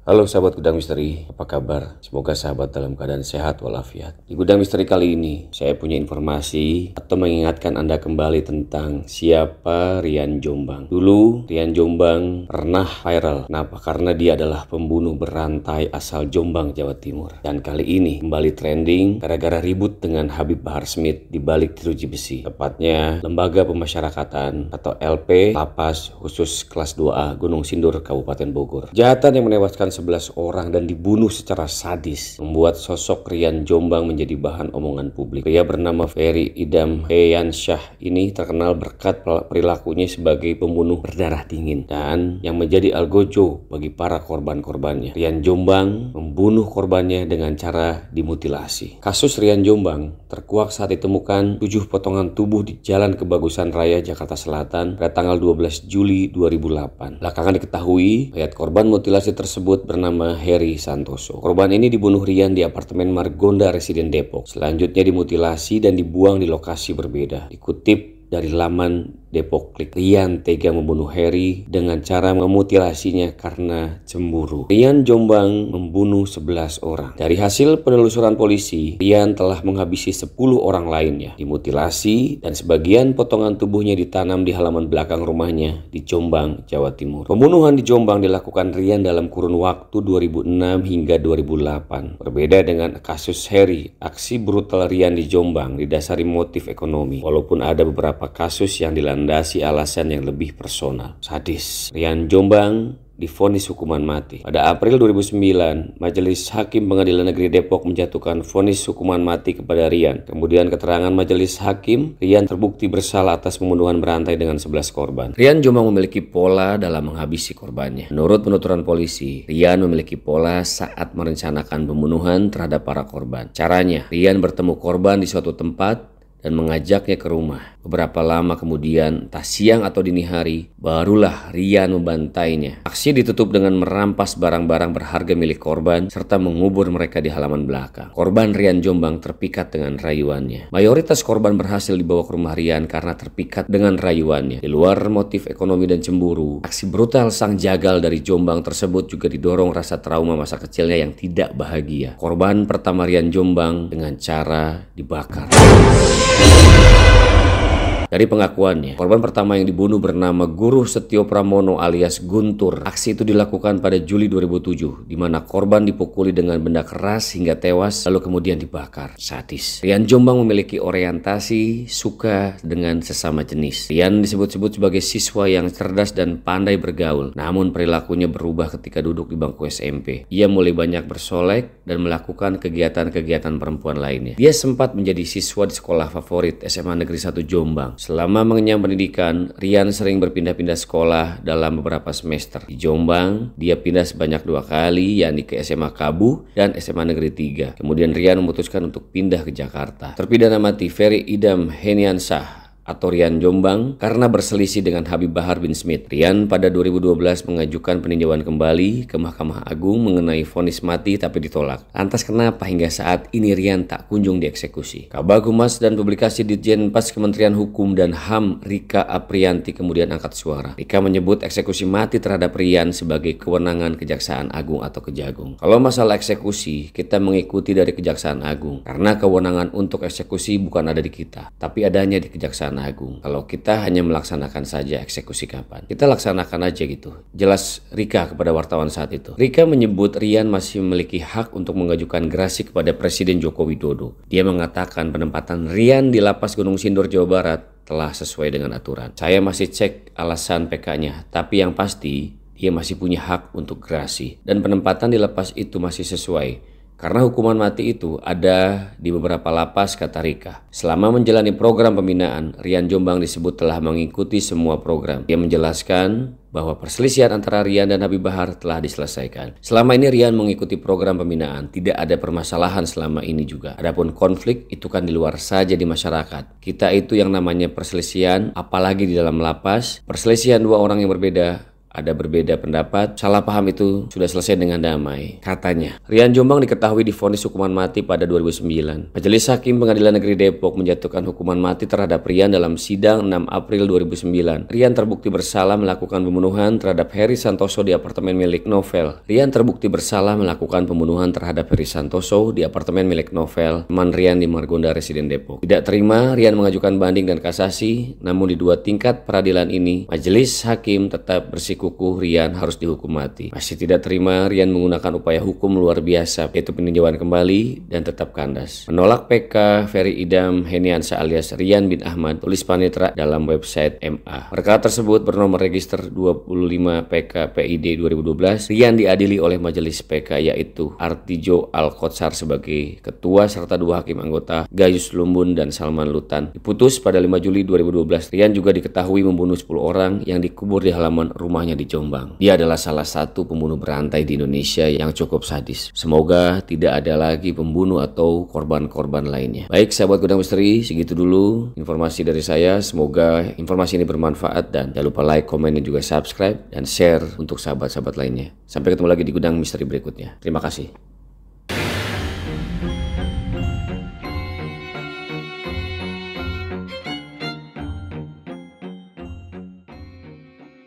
Halo sahabat Gudang Misteri, apa kabar? Semoga sahabat dalam keadaan sehat walafiat. Di Gudang Misteri kali ini, saya punya informasi atau mengingatkan Anda kembali tentang siapa Rian Jombang. Dulu, Rian Jombang pernah viral. Kenapa? Karena dia adalah pembunuh berantai asal Jombang, Jawa Timur. Dan kali ini kembali trending gara-gara ribut dengan Habib Bahar Smith di balik jeruji besi. Tepatnya, Lembaga Pemasyarakatan atau LP Lapas Khusus Kelas 2A Gunung Sindur, Kabupaten Bogor. Kejahatan yang menewaskan 11 orang dan dibunuh secara sadis membuat sosok Rian Jombang menjadi bahan omongan publik. Pria bernama Ferry Idam Heyansyah ini terkenal berkat perilakunya sebagai pembunuh berdarah dingin dan yang menjadi algojo bagi para korban-korbannya. Rian Jombang membunuh korbannya dengan cara dimutilasi. Kasus Rian Jombang terkuak saat ditemukan 7 potongan tubuh di Jalan Kebagusan Raya, Jakarta Selatan pada tanggal 12 Juli 2008. Belakangan diketahui mayat korban mutilasi tersebut bernama Heri Santoso. Korban ini dibunuh Rian di apartemen Margonda Residen Depok. Selanjutnya dimutilasi dan dibuang di lokasi berbeda. Dikutip dari laman Depok Klik, Rian tega membunuh Heri dengan cara memutilasinya karena cemburu. Rian Jombang membunuh 11 orang. Dari hasil penelusuran polisi, Rian telah menghabisi 10 orang lainnya, dimutilasi dan sebagian potongan tubuhnya ditanam di halaman belakang rumahnya di Jombang, Jawa Timur. Pembunuhan di Jombang dilakukan Rian dalam kurun waktu 2006 hingga 2008. Berbeda dengan kasus Heri, aksi brutal Rian di Jombang didasari motif ekonomi. Walaupun ada beberapa kasus yang dilandasi alasan yang lebih personal, sadis. Rian Jombang divonis hukuman mati. Pada April 2009, Majelis Hakim Pengadilan Negeri Depok menjatuhkan vonis hukuman mati kepada Rian. Kemudian keterangan Majelis Hakim, Rian terbukti bersalah atas pembunuhan berantai dengan 11 korban. Rian Jombang memiliki pola dalam menghabisi korbannya. Menurut penuturan polisi, Rian memiliki pola saat merencanakan pembunuhan terhadap para korban. Caranya, Rian bertemu korban di suatu tempat dan mengajaknya ke rumah. Beberapa lama kemudian, entah siang atau dini hari, barulah Rian membantainya. Aksi ditutup dengan merampas barang-barang berharga milik korban serta mengubur mereka di halaman belakang. Korban Rian Jombang terpikat dengan rayuannya. Mayoritas korban berhasil dibawa ke rumah Rian karena terpikat dengan rayuannya. Di luar motif ekonomi dan cemburu, aksi brutal sang jagal dari Jombang tersebut juga didorong rasa trauma masa kecilnya yang tidak bahagia. Korban pertama Rian Jombang dengan cara dibakar. Dari pengakuannya, korban pertama yang dibunuh bernama Guru Setio Pramono alias Guntur. Aksi itu dilakukan pada Juli 2007, di mana korban dipukuli dengan benda keras hingga tewas, lalu kemudian dibakar. Sadis. Rian Jombang memiliki orientasi suka dengan sesama jenis. Rian disebut-sebut sebagai siswa yang cerdas dan pandai bergaul, namun perilakunya berubah ketika duduk di bangku SMP. Ia mulai banyak bersolek dan melakukan kegiatan-kegiatan perempuan lainnya. Dia sempat menjadi siswa di sekolah favorit SMA Negeri 1 Jombang. Selama mengenyam pendidikan, Rian sering berpindah-pindah sekolah dalam beberapa semester. Di Jombang, dia pindah sebanyak 2 kali, yakni ke SMA Kabu dan SMA Negeri 3. Kemudian Rian memutuskan untuk pindah ke Jakarta. Terpidana mati Ferry Idam Heyansyah atau Rian Jombang karena berselisih dengan Habib Bahar bin Smith. Rian pada 2012 mengajukan peninjauan kembali ke Mahkamah Agung mengenai vonis mati tapi ditolak. Lantas kenapa hingga saat ini Rian tak kunjung dieksekusi? Kabag Humas dan Publikasi Ditjen Pas Kementerian Hukum dan HAM Rika Aprianti kemudian angkat suara. Rika menyebut eksekusi mati terhadap Rian sebagai kewenangan Kejaksaan Agung atau Kejagung. Kalau masalah eksekusi, kita mengikuti dari Kejaksaan Agung karena kewenangan untuk eksekusi bukan ada di kita, tapi adanya di Kejaksaan Agung. Kalau kita hanya melaksanakan saja eksekusi kapan, kita laksanakan aja gitu. Jelas Rika kepada wartawan saat itu. Rika menyebut Rian masih memiliki hak untuk mengajukan gerasi kepada Presiden Joko Widodo. Dia mengatakan penempatan Rian di Lapas Gunung Sindur, Jawa Barat telah sesuai dengan aturan. Saya masih cek alasan PK-nya, tapi yang pasti dia masih punya hak untuk gerasi dan penempatan di lapas itu masih sesuai. Karena hukuman mati itu ada di beberapa lapas, kata Rika. Selama menjalani program pembinaan, Rian Jombang disebut telah mengikuti semua program. Dia menjelaskan bahwa perselisihan antara Rian dan Habib Bahar telah diselesaikan. Selama ini Rian mengikuti program pembinaan, tidak ada permasalahan selama ini juga. Adapun konflik itu kan di luar saja di masyarakat. Kita itu yang namanya perselisihan, apalagi di dalam lapas, perselisihan dua orang yang berbeda. Ada berbeda pendapat, salah paham itu sudah selesai dengan damai, katanya. Rian Jombang diketahui divonis hukuman mati pada 2009. Majelis Hakim Pengadilan Negeri Depok menjatuhkan hukuman mati terhadap Rian dalam sidang 6 April 2009. Rian terbukti bersalah melakukan pembunuhan terhadap Heri Santoso di apartemen milik Novel. Rian terbukti bersalah melakukan pembunuhan terhadap Heri Santoso di apartemen milik Novel, teman Rian di Margonda Residen Depok. Tidak terima, Rian mengajukan banding dan kasasi, namun di 2 tingkat peradilan ini, Majelis Hakim tetap bersikukuh Rian harus dihukum mati. Masih tidak terima, Rian menggunakan upaya hukum luar biasa, yaitu peninjauan kembali dan tetap kandas. Menolak PK Ferry Idam Heniansa alias Rian bin Ahmad, tulis panitra dalam website MA. Perkara tersebut bernomor register 25 PK PID 2012. Rian diadili oleh Majelis PK yaitu Artijo Al-Qotsar sebagai ketua serta 2 hakim anggota, Gayus Lumbun dan Salman Lutan. Diputus pada 5 Juli 2012. Rian juga diketahui membunuh 10 orang yang dikubur di halaman rumahnya di Jombang. Dia adalah salah satu pembunuh berantai di Indonesia yang cukup sadis. Semoga tidak ada lagi pembunuh atau korban-korban lainnya. Baik sahabat Gudang Misteri, segitu dulu informasi dari saya. Semoga informasi ini bermanfaat dan jangan lupa like, komen, dan juga subscribe dan share untuk sahabat-sahabat lainnya. Sampai ketemu lagi di Gudang Misteri berikutnya. Terima kasih.